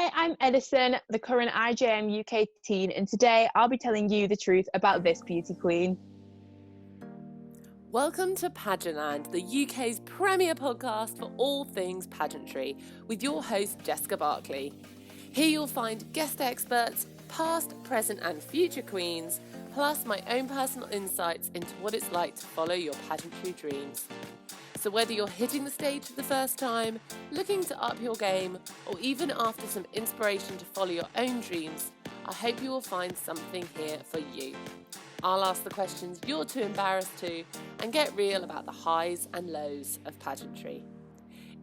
Hi, I'm Eddison, the current IJM UK teen, and today I'll be telling you the truth about this beauty queen. Welcome to Pageant Land, the UK's premier podcast for all things pageantry, with your host Jessica Barkley. Here you'll find guest experts, past, present and future queens, plus my own personal insights into what it's like to follow your pageantry dreams. So whether you're hitting the stage for the first time, looking to up your game, or even after some inspiration to follow your own dreams, I hope you will find something here for you. I'll ask the questions you're too embarrassed to and get real about the highs and lows of pageantry.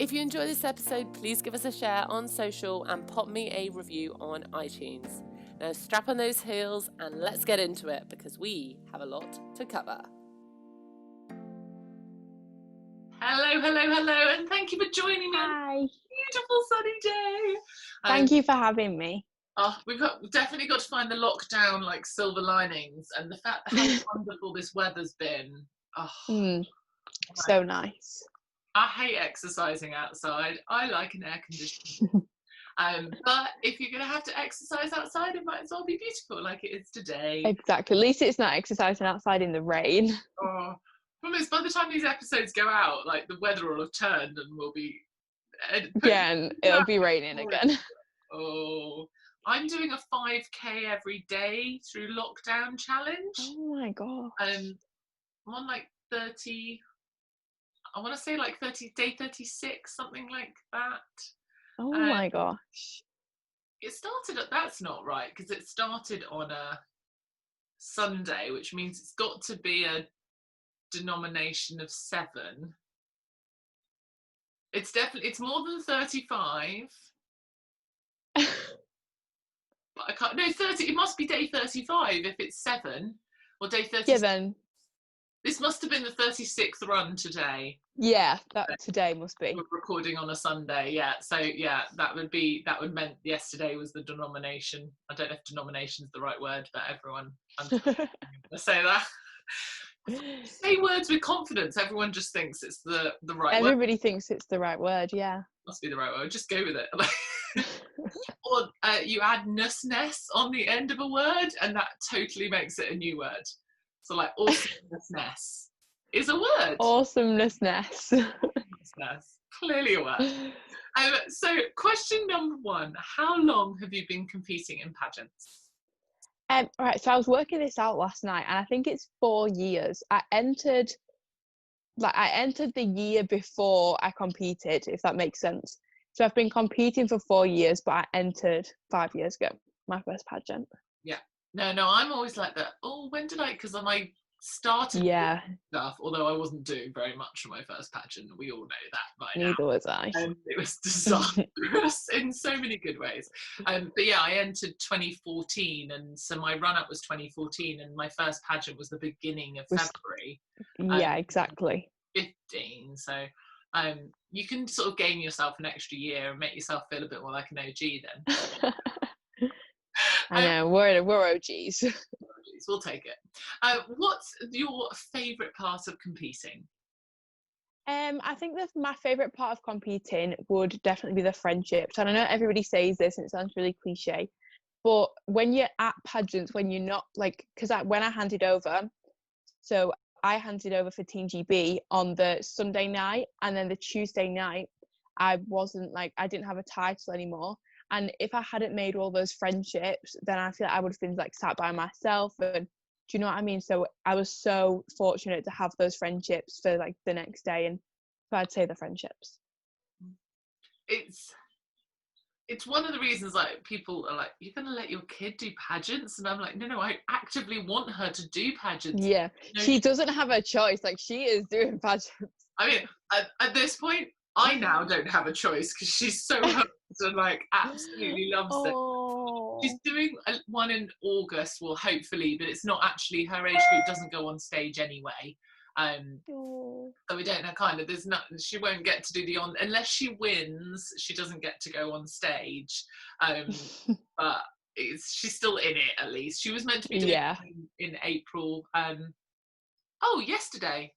If you enjoy this episode, please give us a share on social and pop me a review on iTunes. Now strap on those heels and let's get into it because we have a lot to cover. Hello, and thank you for joining me on Hi. a beautiful sunny day. Thank you for having me. We've definitely got to find the lockdown silver linings, and the fact that how wonderful this weather's been. So nice. I hate exercising outside. I like an air conditioning. But if you're going to have to exercise outside, it might as well be beautiful like it is today. Exactly. At least it's not exercising outside in the rain. Problem is, by the time these episodes go out, the weather will have turned and we'll be... And it'll be raining again. I'm doing a 5k every day through lockdown challenge. Oh my gosh. I'm on 30, I want to say 30, day 36, something like that. Oh my gosh. It started that's not right, because it started on a Sunday, which means it's got to be a denomination of 7. It's more than 35. But I can't, no, 30, it must be day 35 if it's 7, or day 36. Yeah, then. This must have been the 36th run today. Yeah, that today must be. We're recording on a Sunday, yeah. So yeah, that would meant yesterday was the denomination. I don't know if denomination's the right word, but everyone, I'm gonna say that. Say words with confidence. Everyone just thinks it's the right word. Everybody thinks it's the right word, yeah. Must be the right word. Just go with it. Or you add ness on the end of a word, and that totally makes it a new word. So awesomeness is a word. Awesomeness. Clearly a word. So question number 1, how long have you been competing in pageants? Right, so I was working this out last night, and I think it's 4 years. I entered the year before I competed, if that makes sense. So I've been competing for 4 years, but I entered 5 years ago, my first pageant. Yeah. No, I'm always like that. Oh, when did I? Because I started stuff, although I wasn't doing very much for my first pageant. We all know that by now. Neither was I. It was disastrous in so many good ways. But yeah, I entered 2014, and so my run-up was 2014, and my first pageant was the beginning of February. Yeah, exactly. 15. So you can sort of gain yourself an extra year and make yourself feel a bit more like an OG then. I know, we're OGs. We'll take it. What's your favourite part of competing? I think that my favourite part of competing would definitely be the friendships. And I know everybody says this and it sounds really cliche, but when you're at pageants, when you're not because when I handed over, so I handed over for Team GB on the Sunday night, and then the Tuesday night, I didn't have a title anymore. And if I hadn't made all those friendships, then I feel like I would have been sat by myself. And do you know what I mean? So I was so fortunate to have those friendships for the next day. And so I'd say the friendships. It's one of the reasons people are you're going to let your kid do pageants? And I'm like, no, I actively want her to do pageants. Yeah, she doesn't have a choice. She is doing pageants. I mean, at this point, I now don't have a choice because she's so hooked and absolutely loves it. She's doing one in August, well, hopefully, but it's not actually, her age group doesn't go on stage anyway. So we don't know, she won't get to do unless she wins, she doesn't get to go on stage. But she's still in it, at least. She was meant to be doing it in April. Yesterday.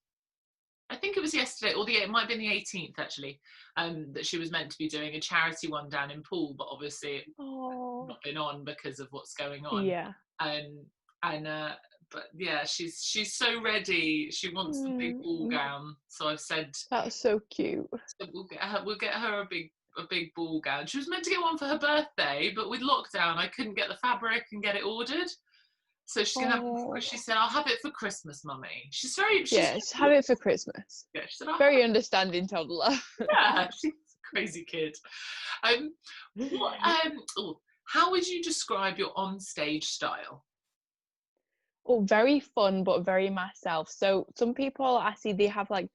I think it was yesterday, or it might have been the 18th actually, that she was meant to be doing a charity one down in Poole, but obviously it's not been on because of what's going on. Yeah. But yeah, she's so ready. She wants the big ball gown, so I've said that's so cute. We'll get her a big ball gown. She was meant to get one for her birthday, but with lockdown, I couldn't get the fabric and get it ordered. So she's gonna have. She said, "I'll have it for Christmas, Mummy." Just have it for Christmas. Yeah, she said, very understanding toddler. Yeah, she's a crazy kid. How would you describe your on-stage style? Oh, very fun, but very myself. So some people I see, they have like,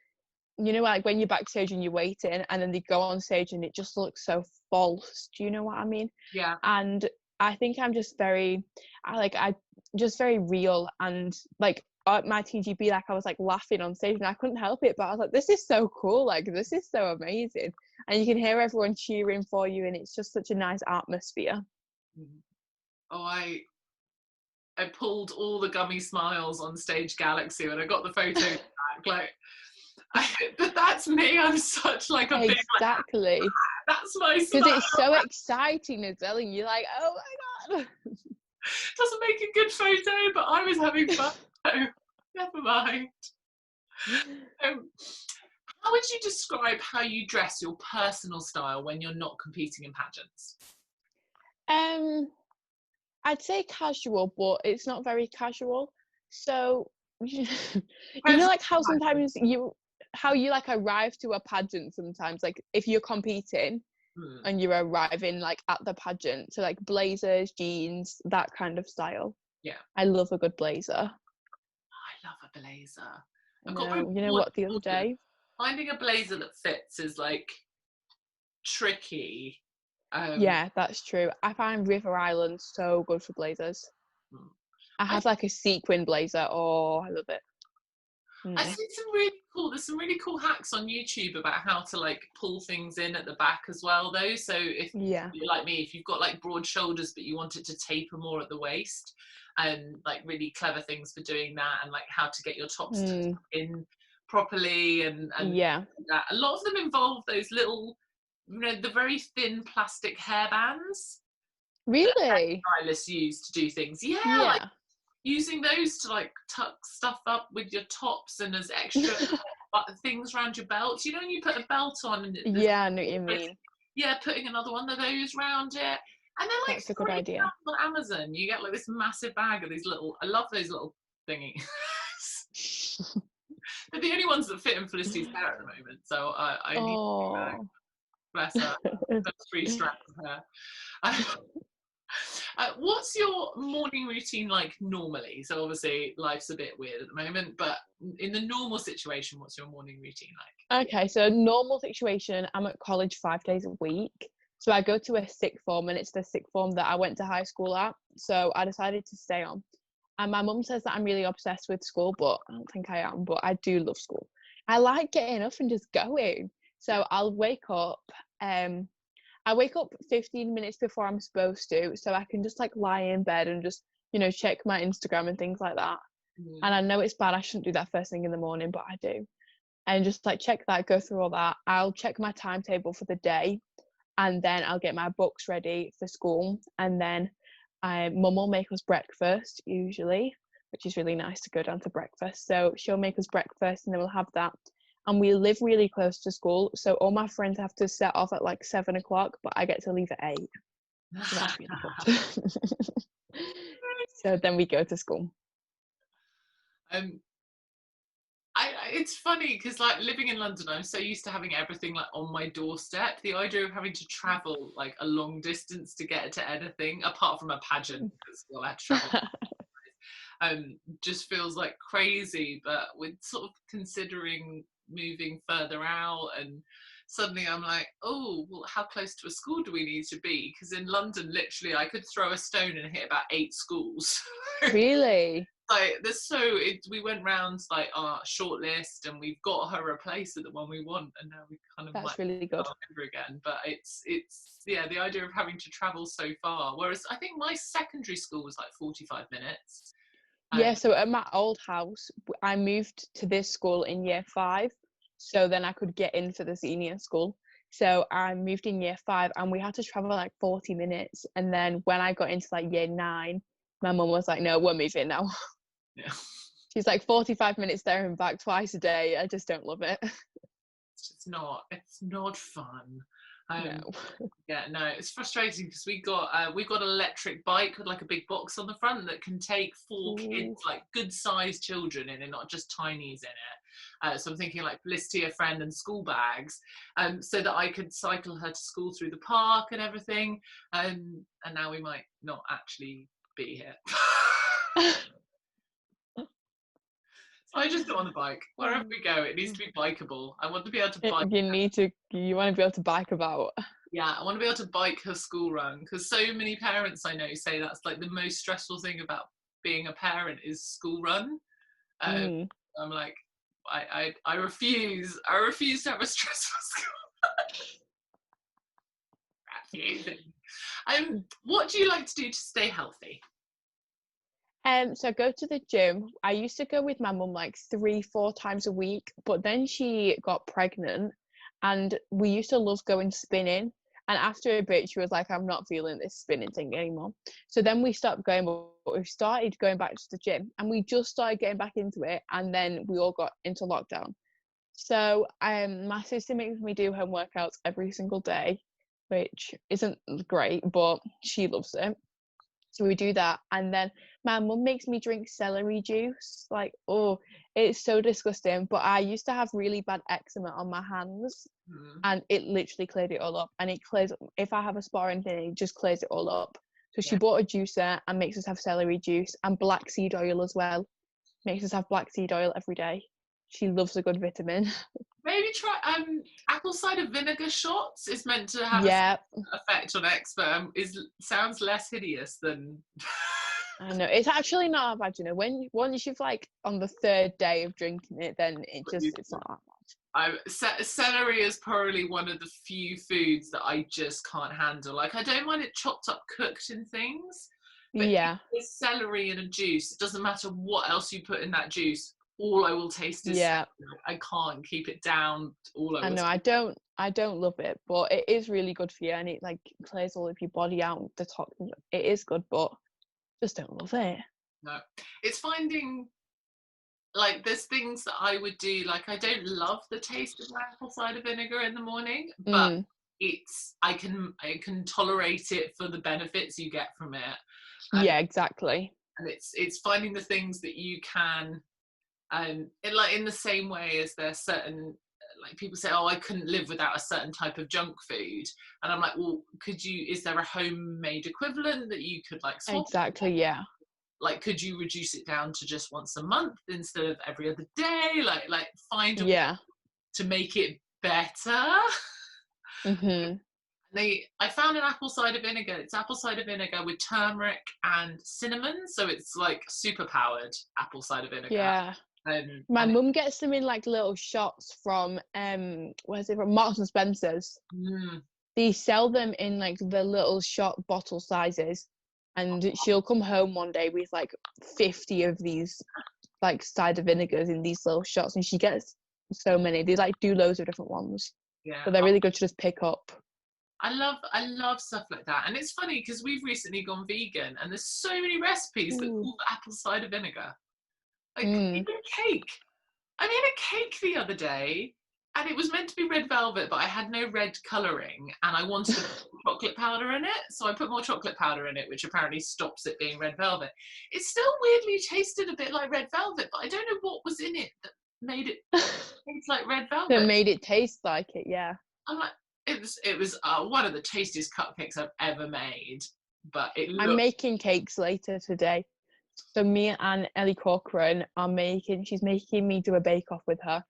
you know, like when you're backstage and you're waiting, and then they go on stage and it just looks so false. Do you know what I mean? Yeah. And I think I'm just very real, and like at my TGB, like I was like laughing on stage and I couldn't help it, but I was like, this is so cool, like this is so amazing, and you can hear everyone cheering for you, and it's just such a nice atmosphere. Oh, I pulled all the gummy smiles on Stage Galaxy when I got the photos back, like. But that's me. I'm such like a big, exactly. That's my smile. Because it's so exciting as well, and you're like, oh my god. Doesn't make a good photo, but I was having fun. So never mind. How would you describe how you dress, your personal style, when you're not competing in pageants? I'd say casual, but it's not very casual. So you know, like how sometimes you like arrive to a pageant sometimes, like if you're competing and you're arriving like at the pageant, so like blazers, jeans, that kind of style. Yeah, I love a good blazer. I love a blazer. You know what, the other day finding a blazer that fits is like tricky. Yeah, that's true. I find River Island so good for blazers. I have like a sequin blazer. Oh, I love it. I see there's some really cool hacks on YouTube about how to like pull things in at the back as well though. So if you're like me, if you've got like broad shoulders but you want it to taper more at the waist, and like really clever things for doing that, and like how to get your tops in properly, and that. A lot of them involve those little, you know, the very thin plastic hairbands. Really? Stylists use to do things. Yeah. Like, using those to like tuck stuff up with your tops and as extra things around your belt. You know, when you put a belt on. And I know what you mean. Yeah, putting another one of those around it. And then like, that's a good idea. On Amazon, you get like this massive bag of these little, I love those little thingies. They're the only ones that fit in Felicity's hair at the moment. So I need a bag. Bless her. That's 3 strands of hair. What's your morning routine like normally? So obviously life's a bit weird at the moment, but in the normal situation, what's your morning routine like? Okay, so normal situation, I'm at college 5 days a week. So I go to a sixth form, and it's the sixth form that I went to high school at. So I decided to stay on. And my mum says that I'm really obsessed with school, but I don't think I am, but I do love school. I like getting up and just going. So I'll wake up. I wake up 15 minutes before I'm supposed to, so I can just like lie in bed and just, you know, check my Instagram and things like that. And I know it's bad, I shouldn't do that first thing in the morning, but I do. And just like check that, go through all that. I'll check my timetable for the day, and then I'll get my books ready for school. And then mum will make us breakfast usually, which is really nice to go down to breakfast. So she'll make us breakfast, and then we'll have that. And we live really close to school, so all my friends have to set off at like 7 o'clock, but I get to leave at 8. So that's really good. So then we go to school. It's funny because like living in London, I'm so used to having everything like on my doorstep. The idea of having to travel like a long distance to get to anything, apart from a pageant, because we'll have to travel. Just feels like crazy. But with sort of considering moving further out, and suddenly I'm like, oh well, how close to a school do we need to be? Because in London literally I could throw a stone and hit about 8 schools. Really? Like we went round like our shortlist, and we've got her a place at the one we want, and now we kind of that's really good over again. But it's the idea of having to travel so far, whereas I think my secondary school was like 45 minutes. So at my old house, I moved to this school in year 5, so then I could get in for the senior school. So I moved in year 5 and we had to travel like 40 minutes. And then when I got into like year 9, my mum was like, no, we're moving now. Yeah. She's like 45 minutes there and back twice a day. I just don't love it. It's not fun. No. Yeah, no, it's frustrating because we got an electric bike with like a big box on the front that can take 4 kids, like good sized children in it, not just tinies in it. So I'm thinking like Felicity, a friend, and school bags, so that I could cycle her to school through the park and everything. And now we might not actually be here. So I just go on the bike wherever we go. It needs to be bikeable. I want to be able to bike. You want to be able to bike about. Yeah, I want to be able to bike her school run, because so many parents I know say that's like the most stressful thing about being a parent is school run. I'm like, I refuse to have a stressful school run. Refusing. What do you like to do to stay healthy? So I go to the gym. I used to go with my mum like 3-4 times a week, but then she got pregnant and we used to love going spinning. And after a bit, she was like, I'm not feeling this spinning thing anymore. So then we stopped going, but we started going back to the gym and we just started getting back into it. And then we all got into lockdown. So my sister makes me do home workouts every single day, which isn't great, but she loves it. So we do that. And then my mum makes me drink celery juice. Like, oh, it's so disgusting. But I used to have really bad eczema on my hands and it literally cleared it all up. And it clears, if I have a spot or anything, it just clears it all up. So she bought a juicer and makes us have celery juice and black seed oil as well. Makes us have black seed oil every day. She loves a good vitamin. Maybe try apple cider vinegar shots. Is meant to have Yeah. a effect on eczema. Sounds less hideous than. I know, it's actually not bad, you know. Once you've like on the 3rd day of drinking it, then it's not that bad. Celery is probably one of the few foods that I just can't handle. Like, I don't mind it chopped up, cooked in things, but yeah, with celery in a juice, it doesn't matter what else you put in that juice. All I will taste is celery. I can't keep it down. I know, I don't love it, but it is really good for you, and it like clears all of your body out, the toxins. It is good, but just don't love it. No, it's finding, like, there's things that I would do, like, I don't love the taste of apple cider vinegar in the morning, but I can tolerate it for the benefits you get from it. Yeah, exactly. And it's finding the things that you can, in the same way as there's certain, like, people say, oh, I couldn't live without a certain type of junk food, and I'm like, well, is there a homemade equivalent that you could like swap? Exactly, yeah. Like, could you reduce it down to just once a month instead of every other day? Like find a way to make it better. I found an apple cider vinegar. It's apple cider vinegar with turmeric and cinnamon, so it's like super powered apple cider vinegar. Yeah. My mum gets them in like little shots from where's it from? Marks and Spencer's. They sell them in like the little shot bottle sizes, and she'll come home one day with like 50 of these like cider vinegars in these little shots, and she gets so many. They like do loads of different ones. Yeah, but they're really good to just pick up. I love stuff like that. And it's funny because we've recently gone vegan, and there's so many recipes that call for apple cider vinegar. Like, even a cake. I made a cake the other day, and it was meant to be red velvet, but I had no red colouring, and I wanted to put chocolate powder in it, so I put more chocolate powder in it, which apparently stops it being red velvet. It still weirdly tasted a bit like red velvet, but I don't know what was in it that made it taste like red velvet. That made it taste like it, yeah. I'm like, it was one of the tastiest cupcakes I've ever made, but I'm making cakes later today. So me and Ellie Corcoran she's making me do a bake-off with her.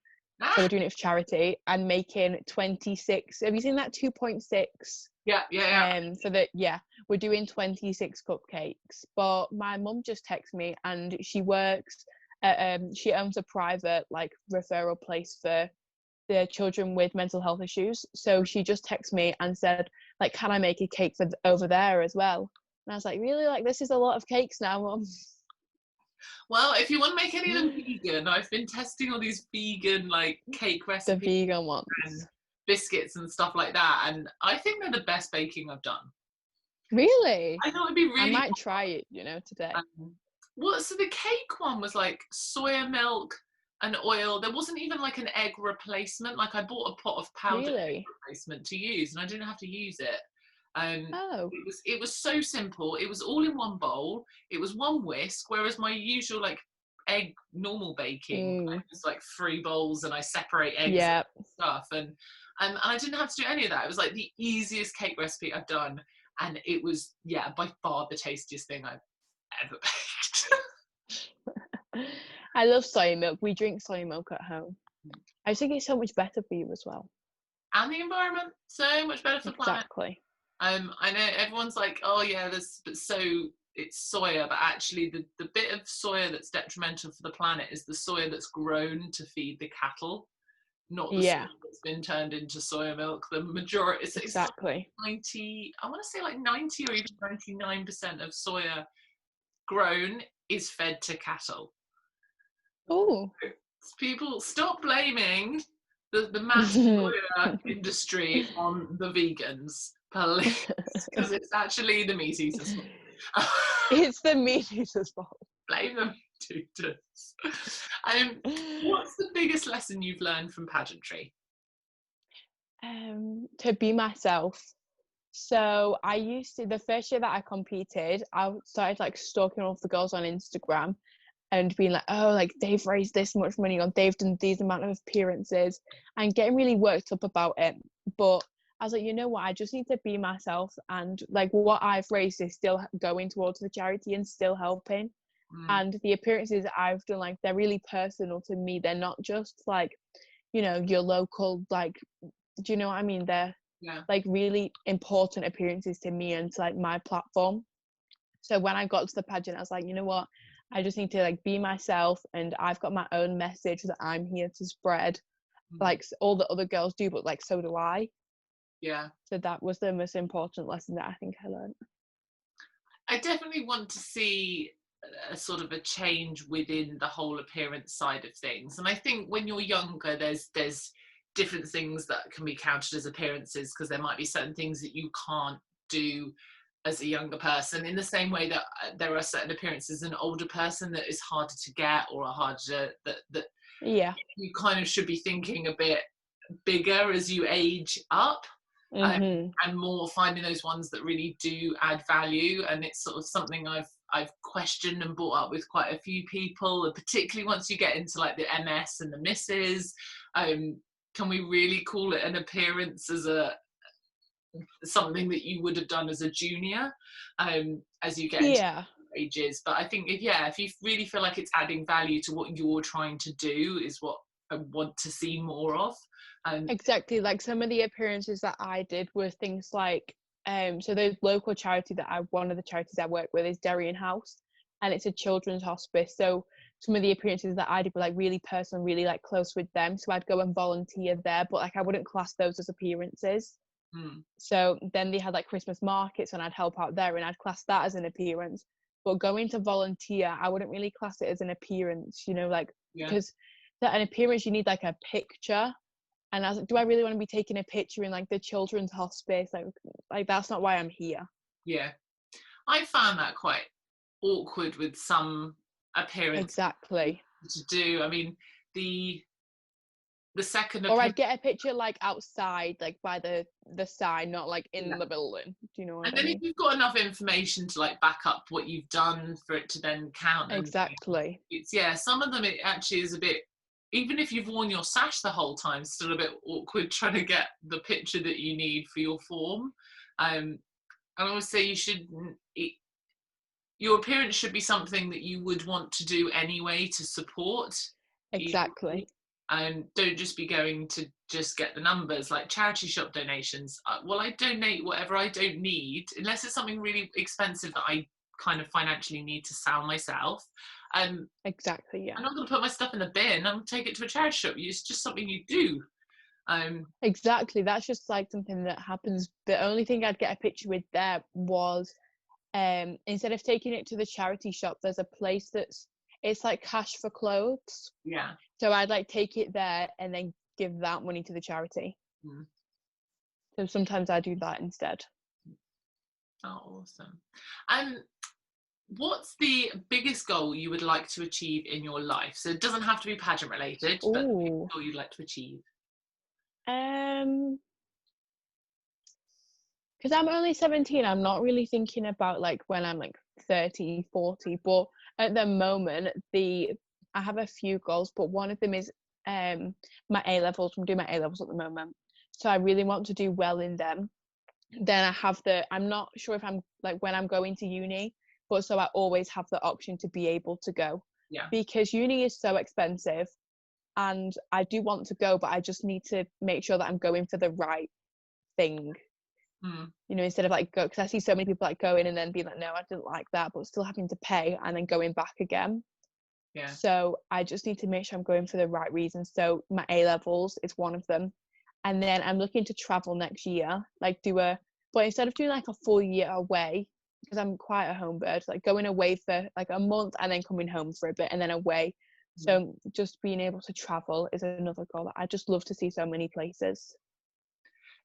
So we're doing it for charity and making 26. Have you seen that 2.6? Yeah. So that, we're doing 26 cupcakes. But my mum just texted me, and she works she owns a private like referral place for the children with mental health issues. So she just texted me and said, like, can I make a cake for over there as well? And I was like, really? Like, this is a lot of cakes now, Mum. Well, if you want to make any of them vegan, I've been testing all these vegan like cake The recipes vegan ones. and biscuits and stuff like that, and I think they're the best baking I've done. Really? I thought it'd be I really might try it, today. so the cake one was like soya milk and oil. There wasn't even like an egg replacement. Like I bought a pot of powdered egg replacement to use, and I didn't have to use it. It was so simple. It was all in one bowl. It was one whisk, whereas my usual like egg normal baking was like 3 bowls, and I separate eggs and stuff, and I didn't have to do any of that. It was like the easiest cake recipe I've done, and it was by far the tastiest thing I've ever baked. I love soy milk. We drink soy milk at home. I just think it's so much better for you as well. And the environment, so much better for the planet. Exactly. I know everyone's like, oh yeah, it's soya, but actually the bit of soya that's detrimental for the planet is the soya that's grown to feed the cattle, not the soya that's been turned into soya milk. The majority, it's exactly. Like 90, I want to say like 90 or even 99% of soya grown is fed to cattle. Oh. People stop blaming the mass soya industry on the vegans, please, because it's actually the meat eaters' fault. It's the meat eaters' fault. Blame them, tutors. What's the biggest lesson you've learned from pageantry? To be myself. So I used to, the first year that I competed, I started like stalking all of the girls on Instagram and being like, oh, like they've raised this much money, or they've done these amount of appearances, and getting really worked up about it. But I was like, you know what, I just need to be myself, and like what I've raised is still going towards the charity and still helping. And the appearances I've done, like they're really personal to me. They're not just like, your local, like, do you know what I mean? They're like really important appearances to me and to like my platform. So when I got to the pageant, I was like, you know what, I just need to like be myself, and I've got my own message that I'm here to spread, like all the other girls do, but like so do I. Yeah. So that was the most important lesson that I think I learned. I definitely want to see a sort of a change within the whole appearance side of things, and I think when you're younger, there's different things that can be counted as appearances, because there might be certain things that you can't do as a younger person, in the same way that there are certain appearances as an older person that is harder to get, or are harder that you kind of should be thinking a bit bigger as you age up. And more finding those ones that really do add value. And it's sort of something I've questioned and brought up with quite a few people, and particularly once you get into like the MS and the Misses, can we really call it an appearance as something that you would have done as a junior, as you get into ages? But I think if you really feel like it's adding value to what you're trying to do, is what I want to see more of. Exactly, like some of the appearances that I did were things like so the local charity one of the charities I work with is Darien House, and it's a children's hospice. So some of the appearances that I did were like really personal, really like close with them, so I'd go and volunteer there, but like I wouldn't class those as appearances. So then they had like Christmas markets, and I'd help out there, and I'd class that as an appearance. But going to volunteer, I wouldn't really class it as an appearance, because an appearance, you need like a picture. And I was like, do I really want to be taking a picture in like the children's hospice? Like that's not why I'm here. Yeah. I found that quite awkward with some appearances. Exactly. To do. I mean, the second or I'd get a picture like outside, like by the sign, not like in the building. Do you know what I mean? And then if you've got enough information to like back up what you've done for it to then count. Exactly. It's some of them it actually is a bit, even if you've worn your sash the whole time, still a bit awkward trying to get the picture that you need for your form. I always say your appearance should be something that you would want to do anyway to support. Exactly. And don't just be going to just get the numbers, like charity shop donations. Well, I donate whatever I don't need, unless it's something really expensive that I kind of financially need to sell myself. Exactly, yeah. I'm not going to put my stuff in the bin. I'm going to take it to a charity shop. It's just something you do. Exactly, that's just like something that happens. The only thing I'd get a picture with there was instead of taking it to the charity shop, there's a place it's like cash for clothes. Yeah. So I'd like take it there and then give that money to the charity. So sometimes I do that instead. Oh, awesome. What's the biggest goal you would like to achieve in your life? So it doesn't have to be pageant related, but the biggest goal you'd like to achieve. Because I'm only 17, I'm not really thinking about like when I'm like 30, 40, but at the moment I have a few goals, but one of them is my A-levels. I'm doing my A-levels at the moment, so I really want to do well in them. Then I'm not sure if I'm like when I'm going to uni, but so I always have the option to be able to go. Yeah. Because uni is so expensive and I do want to go, but I just need to make sure that I'm going for the right thing. You know, instead of like go, because I see so many people like going and then being like, no, I didn't like that, but still having to pay and then going back again. Yeah. So I just need to make sure I'm going for the right reasons. So my A-levels is one of them. And then I'm looking to travel next year, like but instead of doing like a full year away, because I'm quite a home bird, like going away for like a month and then coming home for a bit and then away. So just being able to travel is another goal. I just love to see so many places.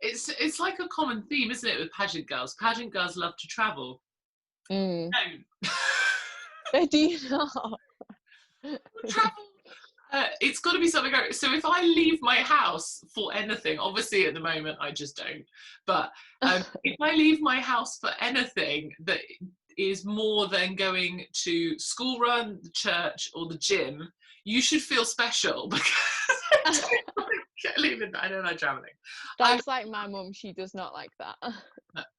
It's like a common theme, isn't it, with pageant girls? Pageant girls love to travel. No. Do you not? Travel. It's got to be something. So if I leave my house for anything, obviously at the moment I just don't. But if I leave my house for anything that is more than going to school run, the church, or the gym, you should feel special because I don't like traveling. That's like my mum. She does not like that.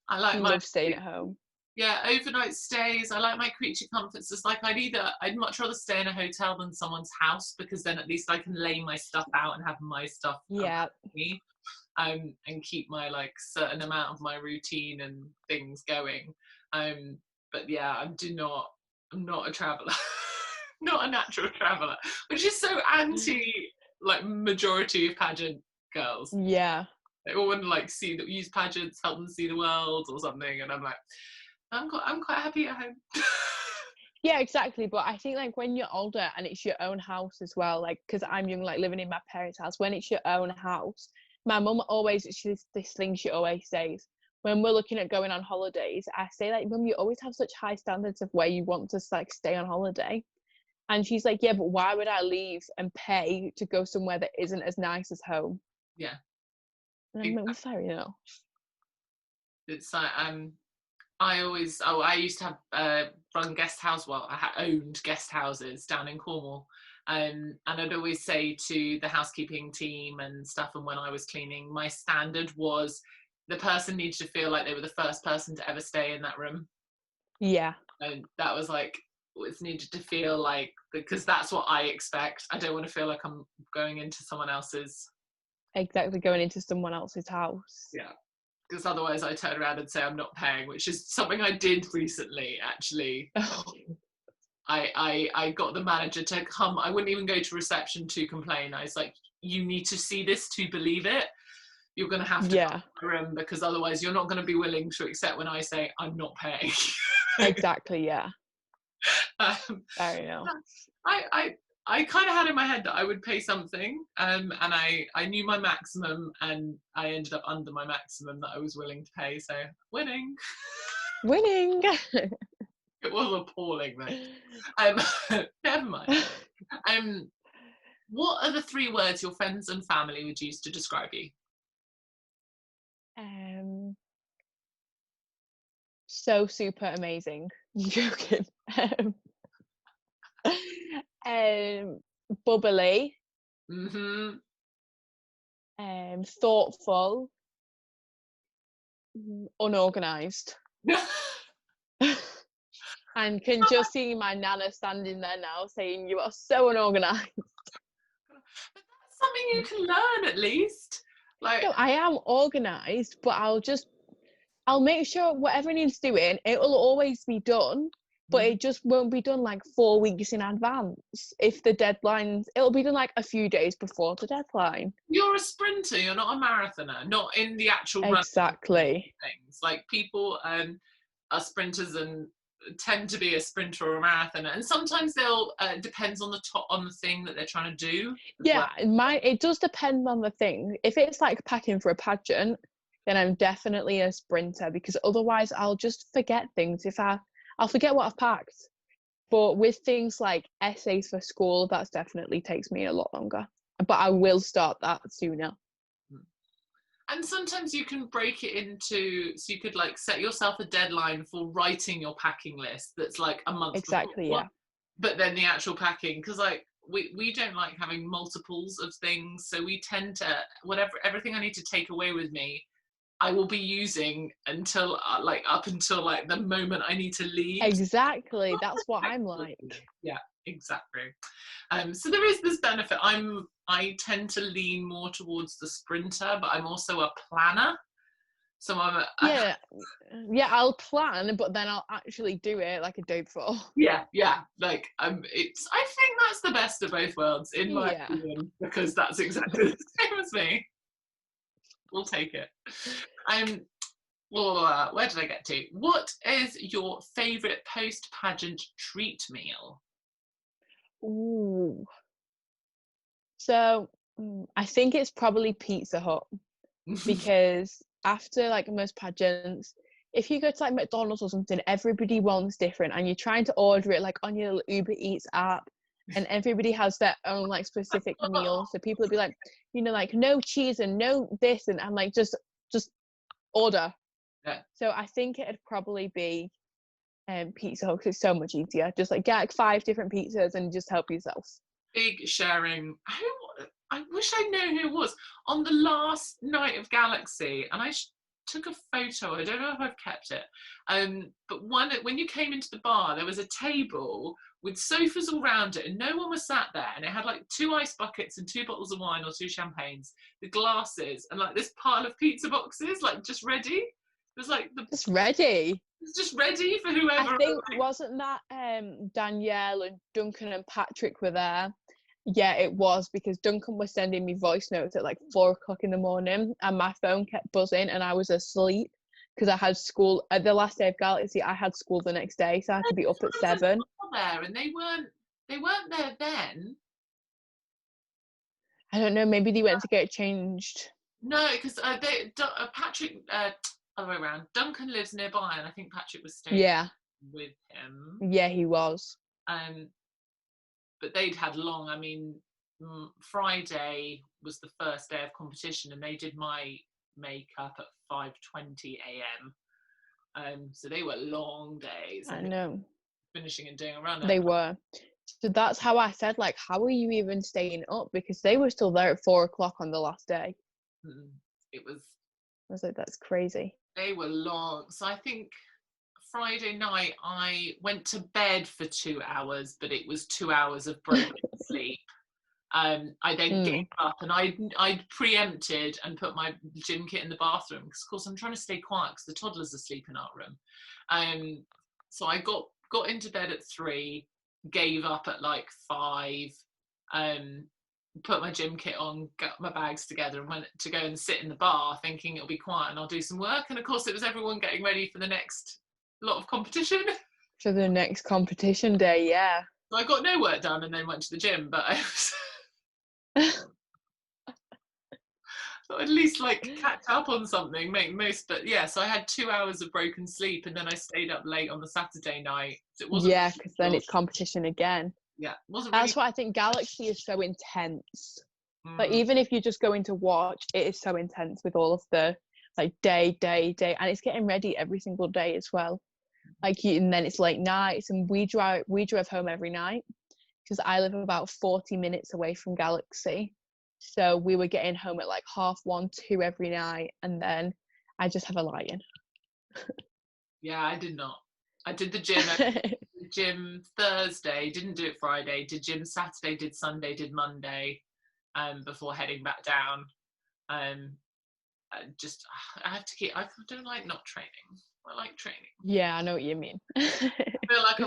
I like she loves staying at home. Yeah, overnight stays. I like my creature comforts. It's like I'd much rather stay in a hotel than someone's house, because then at least I can lay my stuff out and have my stuff around me, and keep my like certain amount of my routine and things going. But yeah, I'm not a traveller. Not a natural traveller, which is so anti like majority of pageant girls. Yeah. They all want to like use pageants, help them see the world or something, and I'm like, I'm quite happy at home. Yeah, exactly. But I think like when you're older and it's your own house as well, like because I'm young, like living in my parents' house, when it's your own house, my mum always, this thing she always says, when we're looking at going on holidays, I say like, Mum, you always have such high standards of where you want to like stay on holiday. And she's like, yeah, but why would I leave and pay to go somewhere that isn't as nice as home? Yeah. And I'm like, well, fair enough. It's like I used to have run guest house. Well, I owned guest houses down in Cornwall, and I'd always say to the housekeeping team and stuff, and when I was cleaning, my standard was the person needed to feel like they were the first person to ever stay in that room. Yeah. And that was like, it's needed to feel like, because that's what I expect. I don't want to feel like I'm going into someone else's. Exactly, going into someone else's house. Yeah. Because otherwise I turn around and say I'm not paying, which is something I did recently, actually. I got the manager to come. I wouldn't even go to reception to complain. I was like, you need to see this to believe it. You're going to have to come to the room, because otherwise you're not going to be willing to accept when I say I'm not paying. Exactly, yeah. Fair enough. I kind of had in my head that I would pay something, and I knew my maximum, and I ended up under my maximum that I was willing to pay, so winning. It was appalling though. Never mind. What are the 3 words your friends and family would use to describe you? So super amazing. I'm joking. Bubbly. Thoughtful. Unorganised. And can just see my nana standing there now saying, you are so unorganised. But that's something you can learn, at least. Like, no, I am organised, but I'll make sure whatever needs doing, it will always be done, but it just won't be done like 4 weeks in advance. If the deadline's, it'll be done like a few days before the deadline. You're a sprinter, you're not a marathoner, not in the actual run. Exactly. Things like people are sprinters and tend to be a sprinter or a marathoner, and sometimes they'll depends on the thing that they're trying to do. Yeah, it does depend on the thing. If it's like packing for a pageant, then I'm definitely a sprinter, because otherwise I'll just forget things. I'll forget what I've packed. But with things like essays for school, that definitely takes me a lot longer. But I will start that sooner. And sometimes you can break it into, so you could like set yourself a deadline for writing your packing list that's like a month Exactly, before, yeah. but then the actual packing, because like we don't like having multiples of things, so we tend to, everything I need to take away with me, I will be using until up until like the moment I need to leave. Exactly, that's what I'm like. Yeah, exactly. So there is this benefit. I tend to lean more towards the sprinter, but I'm also a planner. So yeah, I'll plan, but then I'll actually do it like a day before. Yeah. Like I think that's the best of both worlds, in my opinion, because that's exactly the same as me. We'll take it. Well, where did I get to? What is your favourite post-pageant treat meal? Ooh. So I think it's probably Pizza Hut, because after like most pageants, if you go to like McDonald's or something, everybody wants different, and you're trying to order it like on your Uber Eats app, and everybody has their own like specific meal. So people will be like, like no cheese and no this, and I'm like, just order. Yeah. So I think it'd probably be Pizza Hut, because it's so much easier. Just like get like 5 different pizzas and just help yourself. Big sharing. I wish I knew who it was on the last night of Galaxy, and I took a photo. I don't know if I've kept it. But when you came into the bar, there was a table with sofas all around it, and no one was sat there. And it had like 2 ice buckets and 2 bottles of wine or 2 champagnes, the glasses, and like this pile of pizza boxes, like just ready. It was like just ready. It's just ready for whoever. I think wasn't that Danielle and Duncan and Patrick were there? Yeah, it was, because Duncan was sending me voice notes at like 4 o'clock in the morning, and my phone kept buzzing, and I was asleep because I had school at the last day of Galaxy. I had school the next day, so I had to be up at 7. There, and they weren't there then. I don't know. Maybe they went to get changed. No, because Patrick, other way around. Duncan lives nearby, and I think Patrick was staying with him. Yeah, he was. But they'd had long. I mean, Friday was the first day of competition, and they did my makeup at 5:20 a.m. So they were long days. I know. Finishing and doing a run. They were. So that's how I said, like, how are you even staying up? Because they were still there at 4 o'clock on the last day. It was. I was like, that's crazy. They were long. So I think Friday night I went to bed for 2 hours, but it was 2 hours of broken sleep. I then gave up, and I'd preempted and put my gym kit in the bathroom, because of course I'm trying to stay quiet because the toddler's asleep in our room. So I got into bed at 3, gave up at like 5, put my gym kit on, got my bags together, and went to go and sit in the bar thinking it'll be quiet and I'll do some work. And of course it was everyone getting ready for the next lot of competition. For the next competition day, yeah. So I got no work done and then went to the gym, but I was so at least like catch up on something, make most. But yeah, so I had 2 hours of broken sleep, and then I stayed up late on the Saturday night. So it wasn't because then it's competition again. Yeah, wasn't. That's why I think Galaxy is so intense. Like even if you're just going to watch, it is so intense with all of the like day, and it's getting ready every single day as well. Like and then it's late nights, and we drove home every night because I live about 40 minutes away from Galaxy. So we were getting home at like 1:30, 2 every night, and then I just have a lie-in. Yeah, I did not. I did the gym. Gym Thursday, didn't do it Friday. Did gym Saturday, did Sunday, did Monday, before heading back down. I have to keep. I don't like not training. I like training. Yeah, I know what you mean. I feel like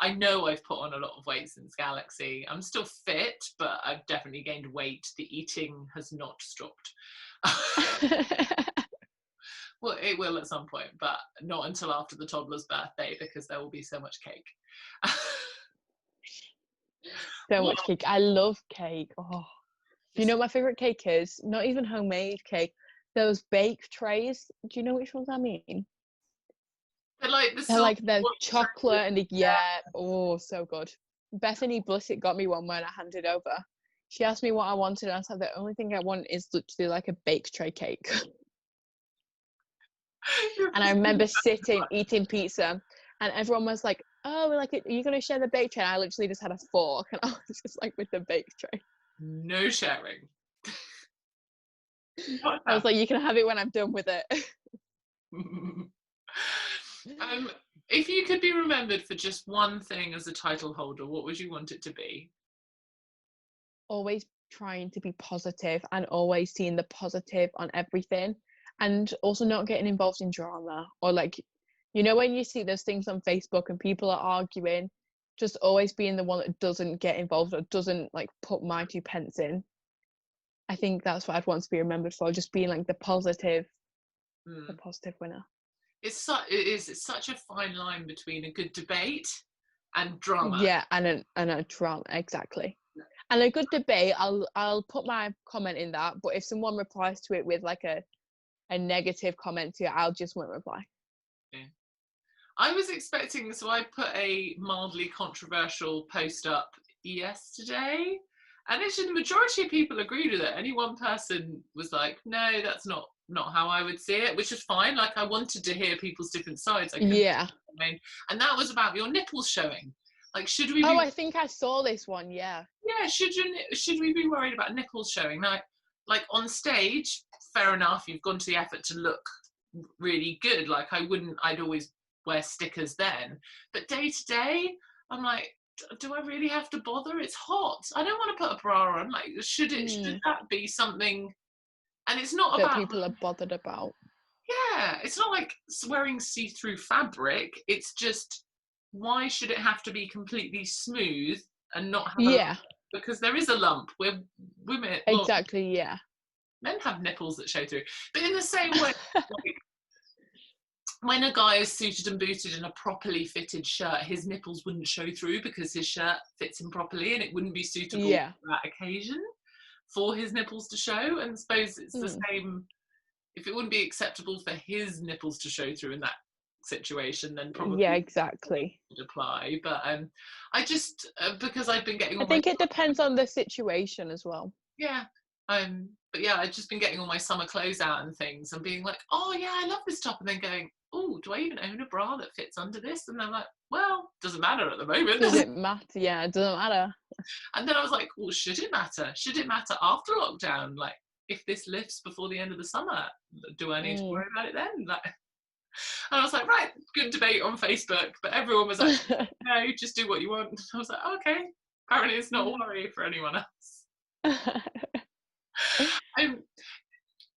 I know I've put on a lot of weight since Galaxy. I'm still fit, but I've definitely gained weight. The eating has not stopped. Well, it will at some point, but not until after the toddler's birthday, because there will be so much cake. So much cake. I love cake. Oh, you know what my favorite cake is? Not even homemade cake. Those bake trays. Do you know which ones I mean? They're like the chocolate and oh, so good. Bethany Blissett got me one when I handed over. She asked me what I wanted, and I said the only thing I want is literally like a bake tray cake. And I remember sitting eating pizza, and everyone was like, "Oh, like, are you gonna share the bake tray?" And I literally just had a fork, and I was just like with the bake tray. No sharing. I was like, "You can have it when I'm done with it." If you could be remembered for just one thing as a title holder, what would you want it to be? Always trying to be positive and always seeing the positive on everything, and also not getting involved in drama, or like, you know, when you see those things on Facebook and people are arguing, just always being the one that doesn't get involved or doesn't like put my 2 pence in. I think that's what I'd want to be remembered for, just being like the positive winner. It's such a fine line between a good debate and drama. Yeah, and a drama, exactly. And a good debate, I'll put my comment in that, but if someone replies to it with like a negative comment to it, I'll just won't reply. Yeah. I was expecting, so I put a mildly controversial post up yesterday, and actually the majority of people agreed with it. Only one person was like, no, that's not how I would see it, which is fine. Like, I wanted to hear people's different sides. Yeah. And that was about your nipples showing. Like, should we be... Oh, I think I saw this one, yeah. Yeah, should we be worried about nipples showing? Now, like, on stage, fair enough, you've gone to the effort to look really good. Like, I'd always wear stickers then. But day to day, I'm like, do I really have to bother? It's hot. I don't want to put a bra on. Like, should that be something? And it's not that about people are bothered about. Yeah, it's not like wearing see-through fabric. It's just, why should it have to be completely smooth and not have a lump? Because there is a lump. We're women. Exactly, yeah. Men have nipples that show through. But in the same way, like, when a guy is suited and booted in a properly fitted shirt, his nipples wouldn't show through because his shirt fits him properly, and it wouldn't be suitable for that occasion for his nipples to show. And I suppose it's the same. If it wouldn't be acceptable for his nipples to show through in that situation, then probably exactly would apply. But I just because I've been getting I think it depends on the situation as well. But yeah, I've just been getting all my summer clothes out and things and being like, oh yeah, I love this top, and then going, oh, do I even own a bra that fits under this? And I'm like, well, doesn't matter at the moment. Does it matter? Yeah, it doesn't matter. And then I was like, well, should it matter? Should it matter after lockdown? Like, if this lifts before the end of the summer, do I need to worry about it then? Like, and I was like, right, good debate on Facebook, but everyone was like, no, just do what you want. And I was like, okay, apparently it's not a worry for anyone else.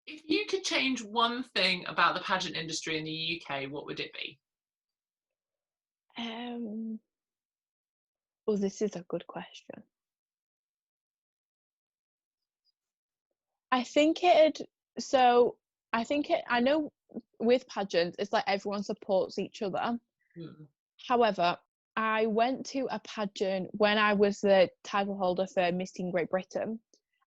If you could change one thing about the pageant industry in the UK, what would it be? Well, this is a good question. I know with pageants, it's like everyone supports each other. However, I went to a pageant when I was the title holder for Miss Teen Great Britain.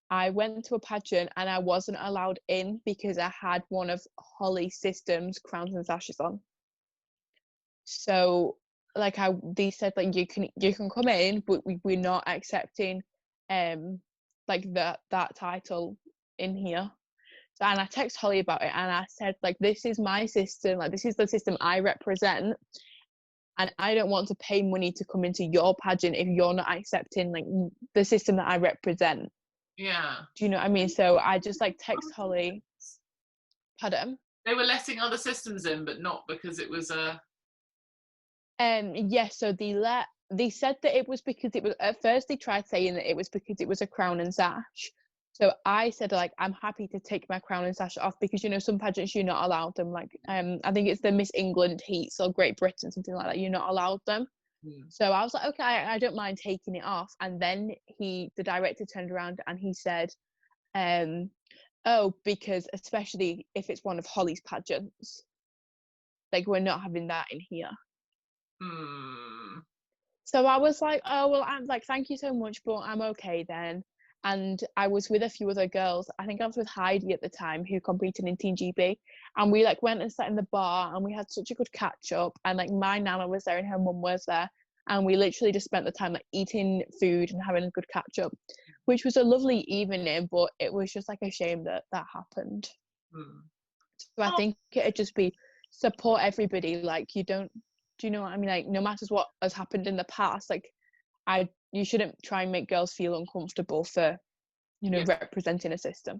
I went to a pageant and I wasn't allowed in because I had one of Holly's System's crowns and sashes on. So like they said like you can come in, but we're not accepting like that title in here. So, and I texted Holly about it and I said like, this is my system, like this is the system I represent, and I don't want to pay money to come into your pageant if you're not accepting like the system that I represent. Yeah. Do you know what I mean? So I just like text Holly. Pardon? They were letting other systems in, but not because it was a... Yes, so they said that it was because it was, at first they tried saying that it was because it was a crown and sash. So I said like, I'm happy to take my crown and sash off because, you know, some pageants you're not allowed them. Like, I think it's the Miss England heats or Great Britain, something like that. You're not allowed them. So I was like, okay, I don't mind taking it off. And then the director turned around and he said, oh, because especially if it's one of Holly's pageants, like we're not having that in here. So I was like, oh, well, I'm like, thank you so much, but I'm okay then. And I was with a few other girls. I think I was with Heidi at the time, who competed in Team GB. And we like went and sat in the bar and we had such a good catch up. And like my nana was there and her mum was there. And we literally just spent the time like eating food and having a good catch up, which was a lovely evening, but it was just like a shame that that happened. So I think it'd just be support everybody. Like you don't, do you know what I mean? Like no matter what has happened in the past, like you shouldn't try and make girls feel uncomfortable for, you know, representing a system.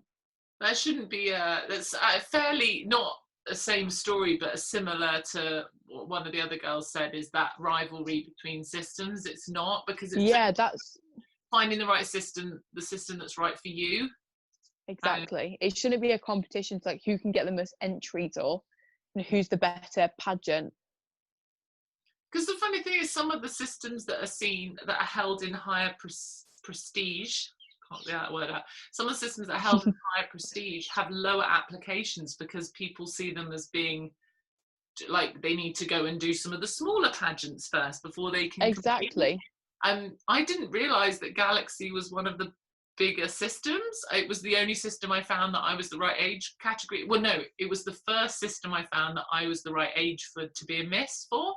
That shouldn't be that's fairly not the same story, but similar to what one of the other girls said, is that rivalry between systems. It's not, because it's that's finding the right system, the system that's right for you. Exactly. It shouldn't be a competition to like who can get the most entries or who's the better pageant. Because the funny thing is, some of the systems that are held in higher prestige, can't get that word out. Some of the systems that are held in higher prestige have lower applications because people see them as being like they need to go and do some of the smaller pageants first before they can Exactly. I didn't realise that Galaxy was one of the bigger systems. It was the only system I found that I was the right age category. Well, no, it was the first system I found that I was the right age to be a miss for.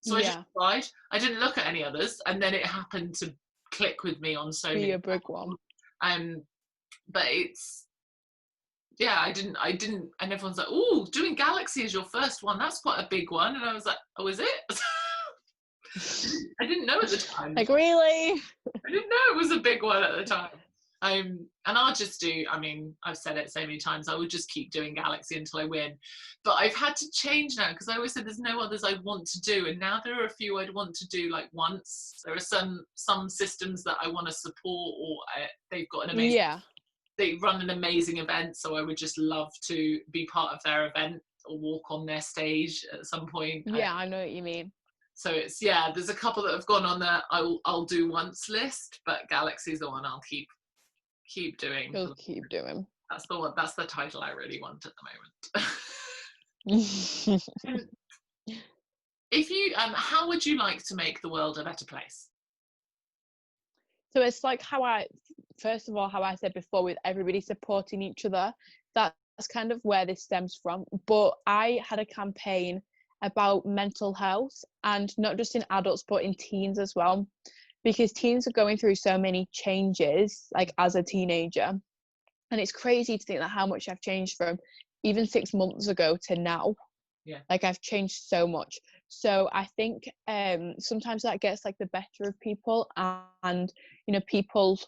So I just applied. I didn't look at any others, and then it happened to click with me on so many. Be a big one. But it's I didn't, and everyone's like, "Oh, doing Galaxy is your first one. That's quite a big one." And I was like, "Oh, is it?" I didn't know at the time. Like, really? I didn't know it was a big one at the time. And I'll just do, I mean, I've said it so many times, I would just keep doing Galaxy until I win. But I've had to change now, because I always said there's no others I want to do. And now there are a few I'd want to do like once. There are some systems that I want to support, or they've got an amazing, they run an amazing event. So I would just love to be part of their event or walk on their stage at some point. Yeah, I know what you mean. So it's, there's a couple that have gone on the I'll do once list, but Galaxy's the one I'll keep doing. You'll keep doing. That's the one. That's the title I really want at the moment. If you how would you like to make the world a better place? So it's like how I said before, with everybody supporting each other. That's kind of where this stems from. But I had a campaign about mental health, and not just in adults but in teens as well, because teens are going through so many changes like as a teenager, and it's crazy to think that how much I've changed from even 6 months ago to now. Like I've changed so much. So I think sometimes that gets like the better of people, and you know, people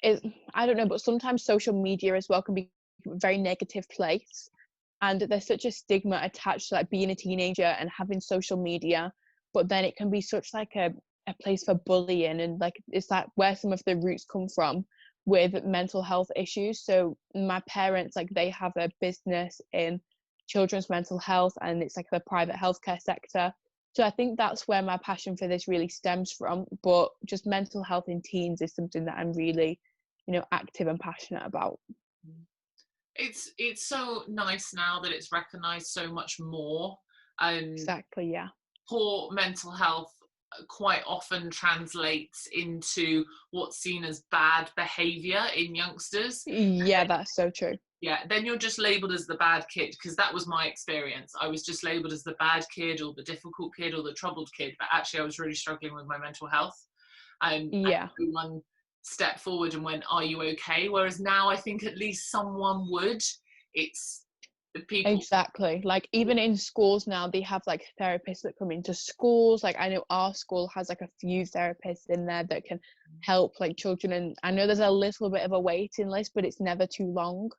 I don't know, but sometimes social media as well can be a very negative place. And there's such a stigma attached to like being a teenager and having social media, but then it can be such like a place for bullying, and like it's that where some of the roots come from with mental health issues. So my parents, like they have a business in children's mental health, and it's like the private healthcare sector. So I think that's where my passion for this really stems from. But just mental health in teens is something that I'm really, you know, active and passionate about. It's so nice now that it's recognised so much more. Exactly, yeah. Poor mental health quite often translates into what's seen as bad behaviour in youngsters. Yeah, that's so true. Yeah, then you're just labelled as the bad kid, because that was my experience. I was just labelled as the bad kid or the difficult kid or the troubled kid, but actually I was really struggling with my mental health. And everyone stepped forward and went, "Are you okay?" Whereas now I think at least someone would. It's the people. Exactly. Like even in schools now, they have like therapists that come into schools. Like I know our school has like a few therapists in there that can help like children, and I know there's a little bit of a waiting list, but it's never too long.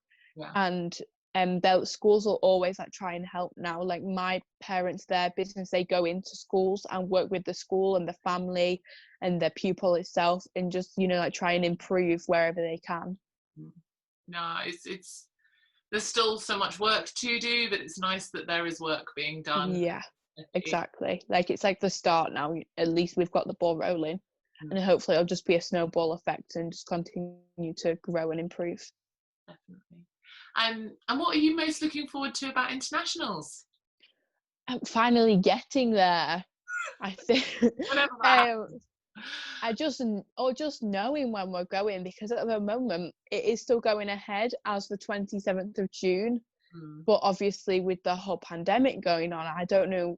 And the schools will always like try and help now. Like my parents, their business, they go into schools and work with the school and the family and the pupil itself, and just, you know, like try and improve wherever they can. No, it's there's still so much work to do, but it's nice that there is work being done. Yeah, exactly. Like it's like the start now. At least we've got the ball rolling, and hopefully it'll just be a snowball effect and just continue to grow and improve. Definitely. And what are you most looking forward to about internationals? I'm finally getting there, I think. Whatever that. just knowing when we're going, because at the moment it is still going ahead as the 27th of June. But obviously with the whole pandemic going on, I don't know,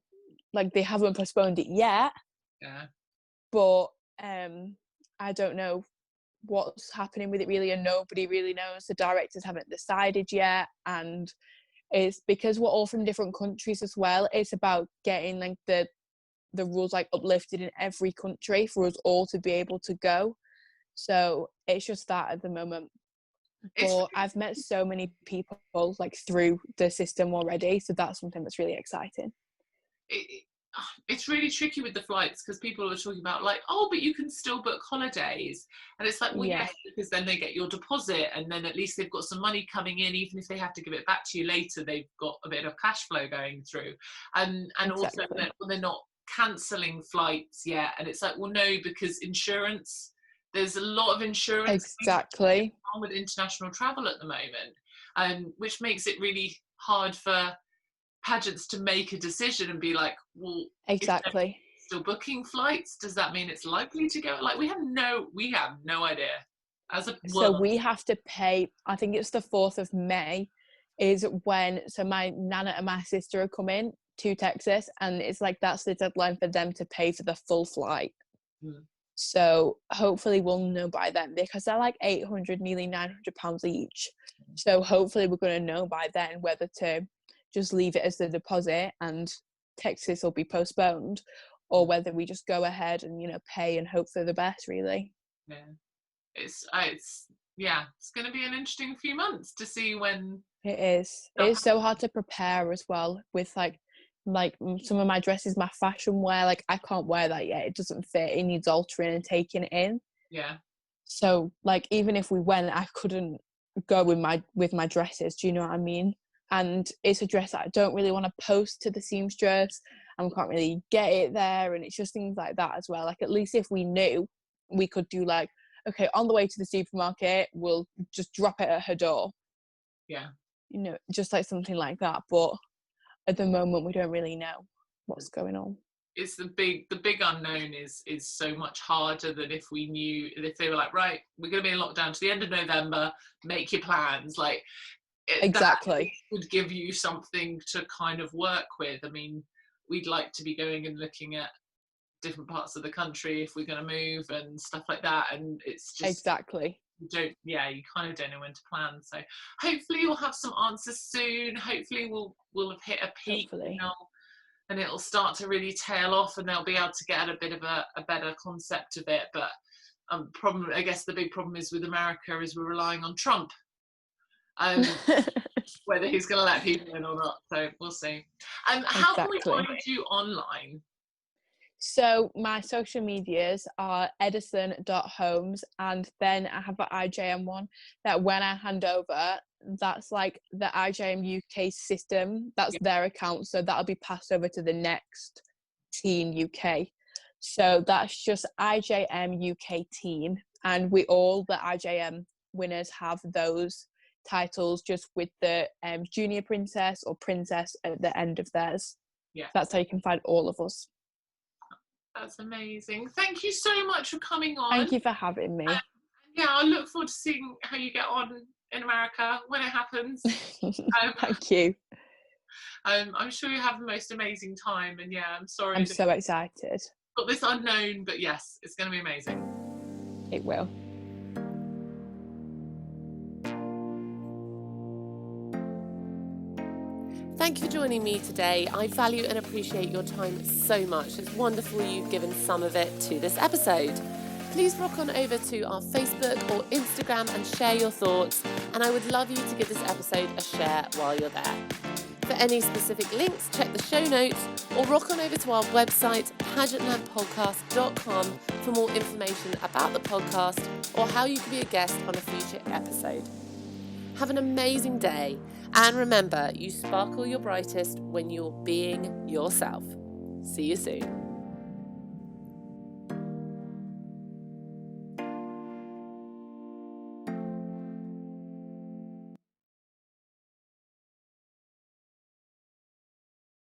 like they haven't postponed it yet. Yeah. But I don't know what's happening with it really, and nobody really knows. The directors haven't decided yet, and it's because we're all from different countries as well. It's about getting like the rules like uplifted in every country for us all to be able to go. So it's just that at the moment. But I've met so many people like through the system already, so that's something that's really exciting. It's really tricky with the flights, because people are talking about like, oh, but you can still book holidays, and it's like, well, yes, because then they get your deposit, and then at least they've got some money coming in. Even if they have to give it back to you later, they've got a bit of cash flow going through, and exactly. Also they're not cancelling flights yet, and it's like, well, no, because insurance, there's a lot of insurance exactly on with international travel at the moment, which makes it really hard for pageants to make a decision and be like, well, exactly, if still booking flights, does that mean it's likely to go? Like we have no idea as a so world. we have to pay, I think it's the 4th of May is when, so my nana and my sister are coming to Texas, and it's like that's the deadline for them to pay for the full flight. So hopefully we'll know by then, because they're like 800, nearly £900 each. So hopefully we're going to know by then whether to just leave it as the deposit and Texas will be postponed, or whether we just go ahead and, you know, pay and hope for the best, really. Yeah. It's going to be an interesting few months to see when. It is. It's so hard to prepare as well with like some of my dresses, my fashion wear, like I can't wear that yet. It doesn't fit. It needs altering and taking it in. Yeah. So like even if we went, I couldn't go with my dresses. Do you know what I mean? And it's a dress that I don't really want to post to the seamstress, and we can't really get it there, and it's just things like that as well. Like at least if we knew, we could do like, okay, on the way to the supermarket, we'll just drop it at her door. Yeah. You know, just like something like that. But at the moment we don't really know what's going on. It's the big unknown is so much harder than if we knew, if they were like, right, we're going to be in lockdown to the end of November, make your plans. Like exactly, that would give you something to kind of work with. I mean, we'd like to be going and looking at different parts of the country if we're going to move and stuff like that, and it's just exactly, you kind of don't know when to plan. So hopefully we'll have some answers soon. Hopefully we'll have hit a peak and it'll start to really tail off, and they'll be able to get a bit of a better concept of it. But I guess the big problem is with America is we're relying on Trump, whether he's going to let people in or not. So we'll see. How can we find you online? So my social medias are Eddison.Holmes, and then I have an IJM one that when I hand over, that's like the IJM UK system, that's their account, so that'll be passed over to the next team UK. So that's just IJM UK team, and we all, the IJM winners, have those titles just with the junior princess or princess at the end of theirs. Yeah, that's how you can find all of us. That's amazing. Thank you so much for coming on. Thank you for having me. Yeah, I look forward to seeing how you get on in America when it happens. Thank you. I'm sure you have the most amazing time, and yeah, I'm sorry. I'm so excited. Got this unknown, but yes, it's going to be amazing. It will. Thank you for joining me today. I value and appreciate your time so much. It's wonderful you've given some of it to this episode. Please rock on over to our Facebook or Instagram and share your thoughts. And I would love you to give this episode a share while you're there. For any specific links, check the show notes or rock on over to our website, pageantlandpodcast.com, for more information about the podcast or how you can be a guest on a future episode. Have an amazing day, and remember, you sparkle your brightest when you're being yourself. See you soon.